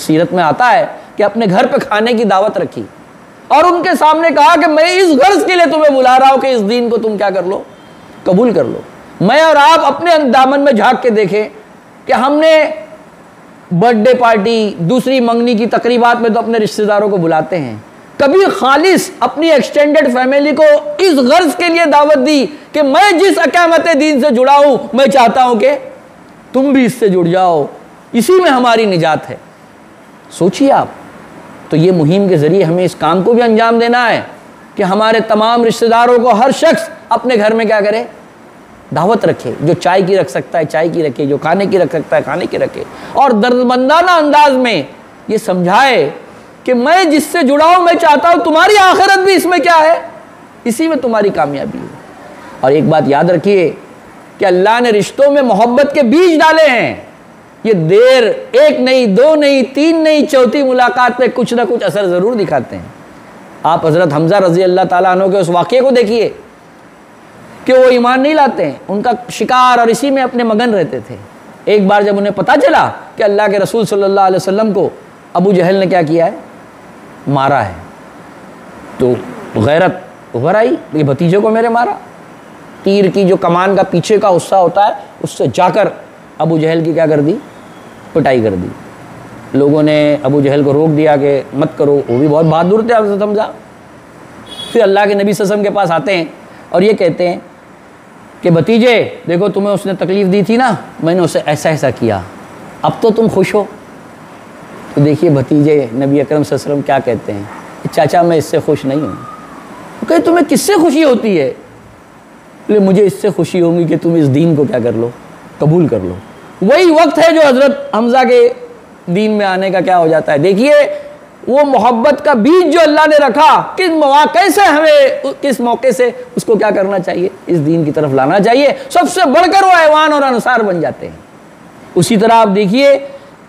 سیرت میں آتا ہے کہ اپنے گھر پہ کھانے کی دعوت رکھی اور ان کے سامنے کہا کہ میں اس غرض کے لیے تمہیں بلا رہا ہوں کہ اس دین کو تم کیا کر لو؟ قبول کر لو۔ میں اور آپ اپنے دامن میں جھانک کے دیکھیں کہ ہم نے برتھ ڈے پارٹی، دوسری منگنی کی تقریبات میں تو اپنے رشتہ داروں کو بلاتے ہیں، کبھی خالص اپنی ایکسٹینڈڈ فیملی کو اس غرض کے لیے دعوت دی کہ میں جس اقامت دین سے جڑا ہوں میں چاہتا ہوں کہ تم بھی اس سے جڑ جاؤ، اسی میں ہماری نجات ہے۔ سوچیے آپ، تو یہ مہم کے ذریعے ہمیں اس کام کو بھی انجام دینا ہے کہ ہمارے تمام رشتہ داروں کو ہر شخص اپنے گھر میں کیا کرے؟ دعوت رکھے۔ جو چائے کی رکھ سکتا ہے چائے کی رکھے، جو کھانے کی رکھ سکتا ہے کھانے کی رکھے، اور دردمندانہ انداز میں یہ سمجھائے کہ میں جس سے جڑا ہوں میں چاہتا ہوں تمہاری آخرت بھی اس میں کیا ہے؟ اسی میں تمہاری کامیابی ہے۔ اور ایک بات یاد رکھیے کہ اللہ نے رشتوں میں محبت کے بیج ڈالے ہیں۔ یہ دیر ایک نہیں، دو نہیں، تین نہیں، چوتھی ملاقات میں کچھ نہ کچھ اثر ضرور دکھاتے ہیں۔ آپ حضرت حمزہ رضی اللہ تعالیٰ عنہ کے اس واقعے کو دیکھیے کہ وہ ایمان نہیں لاتے ہیں، ان کا شکار اور اسی میں اپنے مگن رہتے تھے۔ ایک بار جب انہیں پتہ چلا کہ اللہ کے رسول صلی اللہ علیہ وسلم کو ابو جہل نے کیا کیا ہے؟ مارا ہے، تو غیرت ابھر آئی، یہ بھتیجے کو میرے مارا۔ تیر کی جو کمان کا پیچھے کا حصہ ہوتا ہے اس سے جا کر ابو جہل کی کیا کر دی؟ پٹائی کر دی۔ لوگوں نے ابو جہل کو روک دیا کہ مت کرو، وہ بھی بہت بہادر تھے حضرت حمزہ۔ پھر اللہ کے نبی صلی اللہ علیہ وسلم کے پاس آتے ہیں اور یہ کہتے ہیں کہ بھتیجے دیکھو تمہیں اس نے تکلیف دی تھی نا، میں نے اسے ایسا ایسا کیا، اب تو تم خوش ہو۔ تو دیکھیے بھتیجے نبی اکرم صلی اللہ علیہ وسلم کیا کہتے ہیں؟ چاچا میں اس سے خوش نہیں ہوں۔ وہ کہے تمہیں کس سے خوشی ہوتی ہے؟ مجھے اس سے خوشی ہوگی کہ تم اس دین کو کیا کر لو؟ قبول کر لو۔ وہی وقت ہے جو حضرت حمزہ کے دین میں آنے کا کیا ہو جاتا ہے۔ دیکھیے وہ محبت کا بیج جو اللہ نے رکھا، کس مواقع سے ہمیں کس موقع سے اس کو کیا کرنا چاہیے؟ اس دین کی طرف لانا چاہیے۔ سب سے بڑھ کر وہ ایوان اور انصار بن جاتے ہیں۔ اسی طرح آپ دیکھیے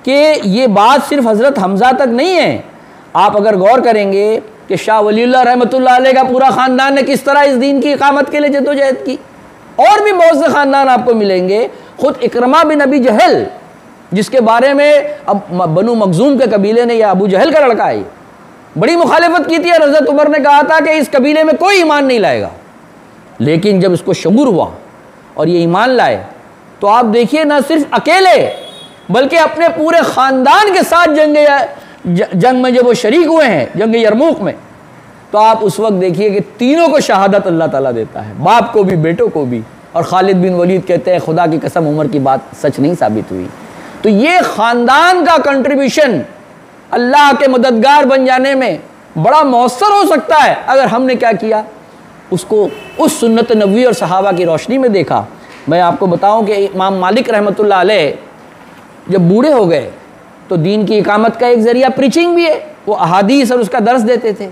کہ یہ بات صرف حضرت حمزہ تک نہیں ہے۔ آپ اگر غور کریں گے کہ شاہ ولی اللہ رحمۃ اللہ علیہ کا پورا خاندان نے کس طرح اس دین کی اقامت کے لیے جدوجہد کی، اور بھی بہت سے خاندان آپ کو ملیں گے۔ خود اکرمہ بن ابی جہل جس کے بارے میں اب بنو مخزوم کے قبیلے نے، یا ابو جہل کا لڑکا ہے، بڑی مخالفت کی تھی اور حضرت عمر نے کہا تھا کہ اس قبیلے میں کوئی ایمان نہیں لائے گا، لیکن جب اس کو شعور ہوا اور یہ ایمان لائے تو آپ دیکھیے نہ صرف اکیلے بلکہ اپنے پورے خاندان کے ساتھ جنگ میں جب وہ شریک ہوئے ہیں، جنگ یرموک میں، تو آپ اس وقت دیکھیے کہ تینوں کو شہادت اللہ تعالیٰ دیتا ہے، باپ کو بھی بیٹوں کو بھی۔ اور خالد بن ولید کہتے ہیں خدا کی قسم عمر کی بات سچ نہیں ثابت ہوئی۔ تو یہ خاندان کا کنٹریبیوشن اللہ کے مددگار بن جانے میں بڑا مؤثر ہو سکتا ہے اگر ہم نے کیا کیا؟ اس کو اس سنت نبوی اور صحابہ کی روشنی میں دیکھا۔ میں آپ کو بتاؤں کہ امام مالک رحمۃ اللہ علیہ جب بوڑھے ہو گئے تو دین کی اقامت کا ایک ذریعہ پریچنگ بھی ہے، وہ احادیث اور اس کا درس دیتے تھے۔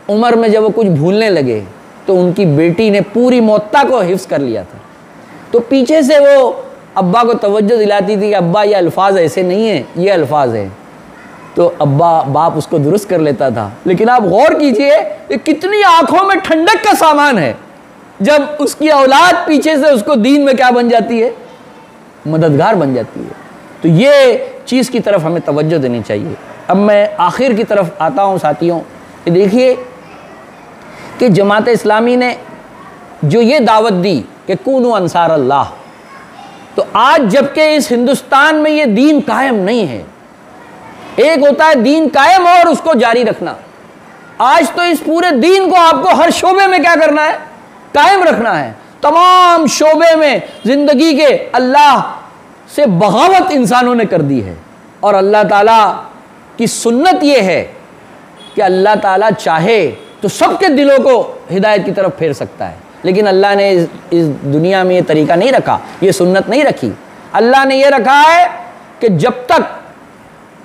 عمر میں جب وہ کچھ بھولنے لگے تو ان کی بیٹی نے پوری موطا کو حفظ کر لیا تھا، تو پیچھے سے وہ ابا کو توجہ دلاتی تھی کہ ابا یہ الفاظ ایسے نہیں ہیں، یہ الفاظ ہیں، تو باپ اس کو درست کر لیتا تھا۔ لیکن آپ غور کیجئے کہ کتنی آنکھوں میں ٹھنڈک کا سامان ہے جب اس کی اولاد پیچھے سے اس کو دین میں کیا بن جاتی ہے؟ مددگار بن جاتی ہے۔ تو یہ چیز کی طرف ہمیں توجہ دینی چاہیے۔ اب میں آخر کی طرف آتا ہوں ساتھیوں، کہ دیکھیے کہ جماعت اسلامی نے جو یہ دعوت دی کہ کونوا انصار اللہ، تو آج جبکہ اس ہندوستان میں یہ دین قائم نہیں ہے، ایک ہوتا ہے دین قائم اور اس کو جاری رکھنا، آج تو اس پورے دین کو آپ کو ہر شعبے میں کیا کرنا ہے؟ قائم رکھنا ہے۔ تمام شعبے میں زندگی کے اللہ سے بغاوت انسانوں نے کر دی ہے، اور اللہ تعالیٰ کی سنت یہ ہے کہ اللہ تعالیٰ چاہے تو سب کے دلوں کو ہدایت کی طرف پھیر سکتا ہے، لیکن اللہ نے اس دنیا میں یہ طریقہ نہیں رکھا، یہ سنت نہیں رکھی۔ اللہ نے یہ رکھا ہے کہ جب تک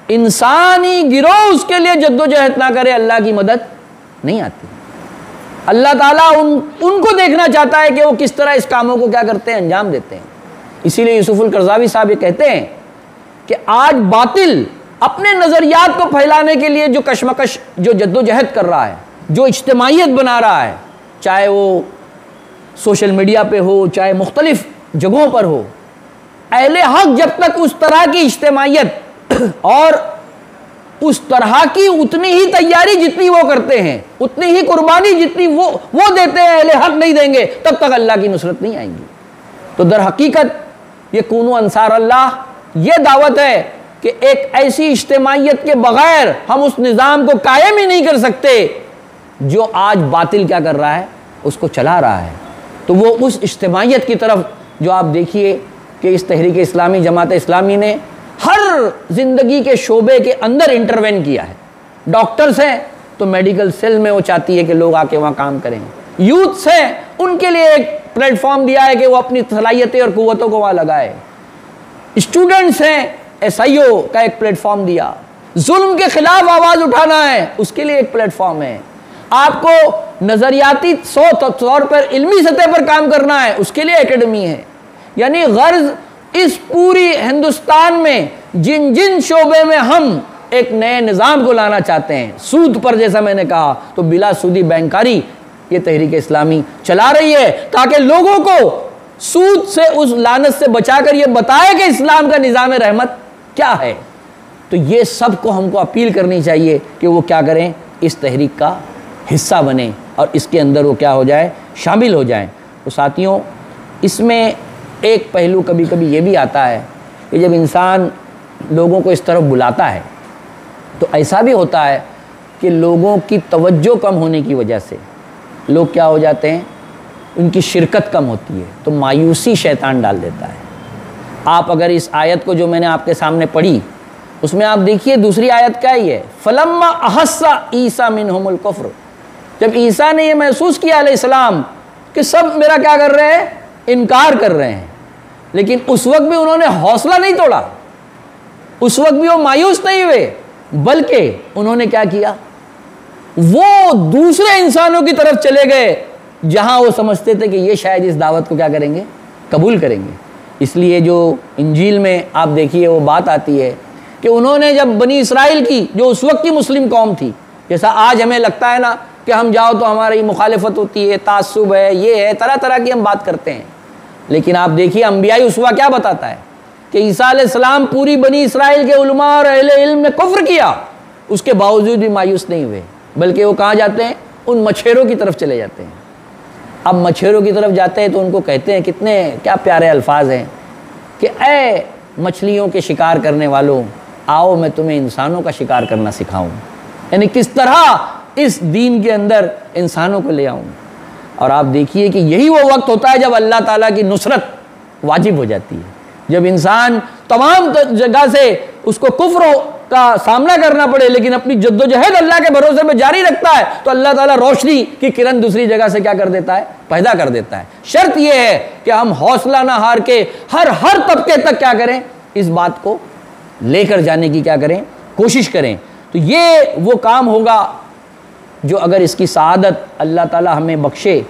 انسانی گروہ اس کے لیے جدوجہد نہ کرے اللہ کی مدد نہیں آتی۔ اللہ تعالیٰ ان کو دیکھنا چاہتا ہے کہ وہ کس طرح اس کاموں کو کیا کرتے ہیں؟ انجام دیتے ہیں۔ اسی لیے یوسف القرضاوی صاحب یہ کہتے ہیں کہ آج باطل اپنے نظریات کو پھیلانے کے لیے جو کشمکش، جو جد و جہد کر رہا ہے، جو اجتماعیت بنا رہا ہے، چاہے وہ سوشل میڈیا پہ ہو، چاہے مختلف جگہوں پر ہو، اہل حق جب تک اس طرح کی اجتماعیت اور اس طرح کی اتنی ہی تیاری جتنی وہ کرتے ہیں، اتنی ہی قربانی جتنی وہ دیتے ہیں، اہل حق نہیں دیں گے، تب تک اللہ کی نصرت نہیں آئیں گی۔ تو در حقیقت یہ کونوا انصار اللہ، یہ دعوت ہے کہ ایک ایسی اجتماعیت کے بغیر ہم اس نظام کو قائم ہی نہیں کر سکتے جو آج باطل کیا کر رہا ہے، اس کو چلا رہا ہے۔ تو وہ اس اجتماعیت کی طرف جو آپ دیکھیے کہ اس تحریک اسلامی، جماعت اسلامی نے ہر زندگی کے شعبے کے اندر انٹروین کیا ہے۔ ڈاکٹرز ہیں تو میڈیکل سیل میں وہ چاہتی ہے کہ لوگ آ کے وہاں کام کریں، یوتھس ہیں ان کے لیے ایک پلیٹ فارم دیا ہے کہ وہ اپنی صلاحیتیں اور قوتوں کو وہاں لگائے، اسٹوڈنٹس ہیں SIO کا ایک پلیٹ فارم دیا، ظلم کے خلاف آواز اٹھانا ہے اس کے لیے ایک پلیٹ فارم ہے، آپ کو نظریاتی طور پر علمی سطح پر کام کرنا ہے اس کے لیے اکیڈمی ہے۔ یعنی غرض اس پوری ہندوستان میں جن جن شعبے میں ہم ایک نئے نظام کو لانا چاہتے ہیں، سود پر جیسا میں نے کہا تو بلا سودی بینکاری یہ تحریک اسلامی چلا رہی ہے تاکہ لوگوں کو سود سے، اس لعنت سے بچا کر یہ بتائے کہ اسلام کا نظام رحمت کیا ہے۔ تو یہ سب کو ہم کو اپیل کرنی چاہیے کہ وہ کیا کریں، اس تحریک کا حصہ بنیں اور اس کے اندر وہ کیا ہو جائے، شامل ہو جائیں۔ تو ساتھیوں، اس میں ایک پہلو کبھی کبھی یہ بھی آتا ہے کہ جب انسان لوگوں کو اس طرف بلاتا ہے تو ایسا بھی ہوتا ہے کہ لوگوں کی توجہ کم ہونے کی وجہ سے لوگ کیا ہو جاتے ہیں، ان کی شرکت کم ہوتی ہے تو مایوسی شیطان ڈال دیتا ہے۔ آپ اگر اس آیت کو جو میں نے آپ کے سامنے پڑھی اس میں آپ دیکھیے دوسری آیت کیا ہی ہے، فَلَمَّا أَحَسَّ عِيسَىٰ مِنْهُمُ الْكُفْرَ، جب عیسیٰ نے یہ محسوس کیا علیہ السلام کہ سب میرا کیا کر رہے ہیں، انکار کر رہے ہیں، لیکن اس وقت بھی انہوں نے حوصلہ نہیں توڑا، اس وقت بھی وہ مایوس نہیں ہوئے، بلکہ انہوں نے کیا کیا، وہ دوسرے انسانوں کی طرف چلے گئے جہاں وہ سمجھتے تھے کہ یہ شاید اس دعوت کو کیا کریں گے، قبول کریں گے۔ اس لیے جو انجیل میں آپ دیکھیے وہ بات آتی ہے کہ انہوں نے جب بنی اسرائیل کی، جو اس وقت کی مسلم قوم تھی، جیسا آج ہمیں لگتا ہے نا کہ ہم جاؤ تو ہماری مخالفت ہوتی ہے، تعصب ہے، یہ ہے، طرح طرح کی ہم بات کرتے ہیں، لیکن آپ دیکھیے انبیائی اسوہ کیا بتاتا ہے کہ عیسیٰ علیہ السلام پوری بنی اسرائیل کے علماء اور اہل علم نے کفر کیا، اس کے باوجود بھی مایوس نہیں ہوئے، بلکہ وہ کہاں جاتے ہیں، ان مچھیروں کی طرف چلے جاتے ہیں۔ اب مچھیروں کی طرف جاتے ہیں تو ان کو کہتے ہیں، کتنے کیا پیارے الفاظ ہیں کہ اے مچھلیوں کے شکار کرنے والوں، آؤ میں تمہیں انسانوں کا شکار کرنا سکھاؤں، یعنی کس طرح اس دین کے اندر انسانوں کو لے آؤں۔ اور آپ دیکھیے کہ یہی وہ وقت ہوتا ہے جب اللہ تعالیٰ کی نصرت واجب ہو جاتی ہے، جب انسان تمام جگہ سے اس کو کفر کا سامنا کرنا پڑے لیکن اپنی جد و جہد اللہ کے بھروسے میں جاری رکھتا ہے تو اللہ تعالیٰ روشنی کی کرن دوسری جگہ سے کیا کر دیتا ہے، پیدا کر دیتا ہے۔ شرط یہ ہے کہ ہم حوصلہ نہ ہار کے ہر طبقے تک کیا کریں، اس بات کو لے کر جانے کی کیا کریں، کوشش کریں۔ تو یہ وہ کام ہوگا جو اگر اس کی سعادت اللہ تعالیٰ ہمیں بخشے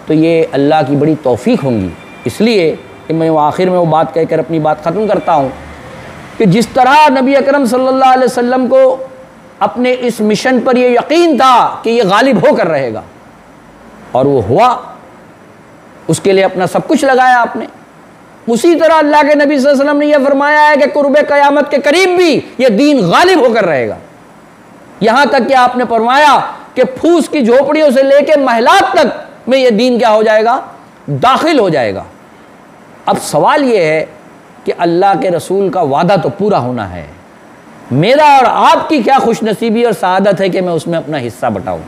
تو یہ اللہ کی بڑی توفیق ہوں گی۔ اس لیے کہ میں آخر میں وہ بات کہہ کر اپنی بات ختم کرتا ہوں کہ جس طرح نبی اکرم صلی اللہ علیہ وسلم کو اپنے اس مشن پر یہ یقین تھا کہ یہ غالب ہو کر رہے گا اور وہ ہوا، اس کے لیے اپنا سب کچھ لگایا آپ نے، اسی طرح اللہ کے نبی صلی اللہ علیہ وسلم نے یہ فرمایا ہے کہ قرب قیامت کے قریب بھی یہ دین غالب ہو کر رہے گا، یہاں تک کہ آپ نے فرمایا کہ پھوس کی جھوپڑیوں سے لے کے محلات تک میں یہ دین کیا ہو جائے گا، داخل ہو جائے گا۔ اب سوال یہ ہے کہ اللہ کے رسول کا وعدہ تو پورا ہونا ہے، میرا اور آپ کی کیا خوش نصیبی اور سعادت ہے کہ میں اس میں اپنا حصہ بٹاؤں،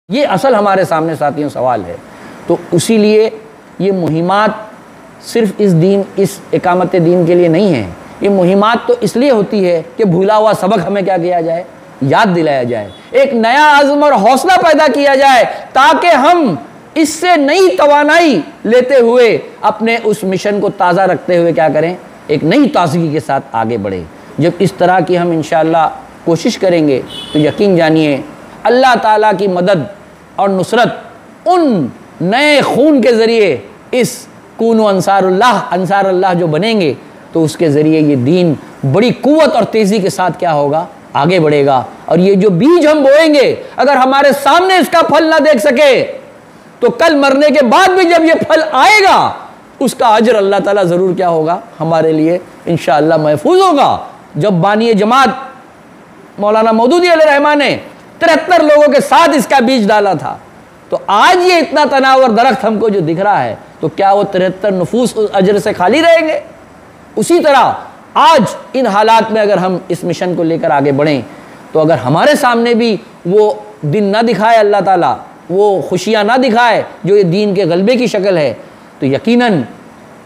یہ اصل ہمارے سامنے ساتھیوں سوال ہے۔ تو اسی لیے یہ مہمات صرف اس اقامت دین کے لیے نہیں ہیں، یہ مہمات تو اس لیے ہوتی ہے کہ بھولا ہوا سبق ہمیں کیا کیا جائے، یاد دلایا جائے، ایک نیا عزم اور حوصلہ پیدا کیا جائے تاکہ ہم اس سے نئی توانائی لیتے ہوئے اپنے اس مشن کو تازہ رکھتے ہوئے کیا کریں، ایک نئی تازگی کے ساتھ آگے بڑھیں۔ جب اس طرح کی ہم انشاءاللہ کوشش کریں گے تو یقین جانیے اللہ تعالیٰ کی مدد اور نصرت ان نئے خون کے ذریعے اس کونوا انصار اللہ جو بنیں گے تو اس کے ذریعے یہ دین بڑی قوت اور تیزی کے ساتھ کیا ہوگا؟ آگے بڑھے گا. اور یہ جو بیج ہم بوئیں گے اگر ہمارے سامنے اس کا پھل نہ دیکھ سکے تو کل مرنے کے بعد بھی جب یہ پھل آئے گا اس کا اجر اللہ تعالیٰ ضرور کیا ہوگا؟ ہمارے لیے انشاءاللہ محفوظ ہوگا. جب بانی جماعت مولانا مودودی علیہ رحمہ نے 73 لوگوں کے ساتھ اس کا بیج ڈالا تھا تو آج یہ اتنا تناور درخت ہم کو جو دکھ رہا ہے تو کیا وہ 73 نفوس اس اجر سے خالی رہیں گے؟ اسی طرح آج ان حالات میں اگر ہم اس مشن کو لے کر آگے بڑھیں تو اگر ہمارے سامنے بھی وہ دن نہ دکھائے اللہ تعالیٰ، وہ خوشیاں نہ دکھائے جو یہ دین کے غلبے کی شکل ہے، تو یقیناً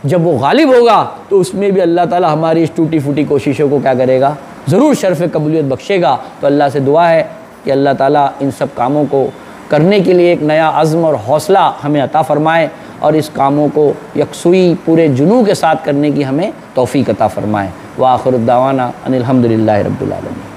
جب وہ غالب ہوگا تو اس میں بھی اللہ تعالیٰ ہماری اس ٹوٹی پھوٹی کوششوں کو کیا کرے گا؟ ضرور شرف قبولیت بخشے گا. تو اللہ سے دعا ہے کہ اللہ تعالیٰ ان سب کاموں کو کرنے کے لیے ایک نیا عزم اور حوصلہ ہمیں عطا فرمائے اور اس کاموں کو یکسوئی پورے جنوں کے ساتھ کرنے کی ہمیں توفیق عطا فرمائے. وآخر الدعوانا ان الحمدللہ رب العالمین.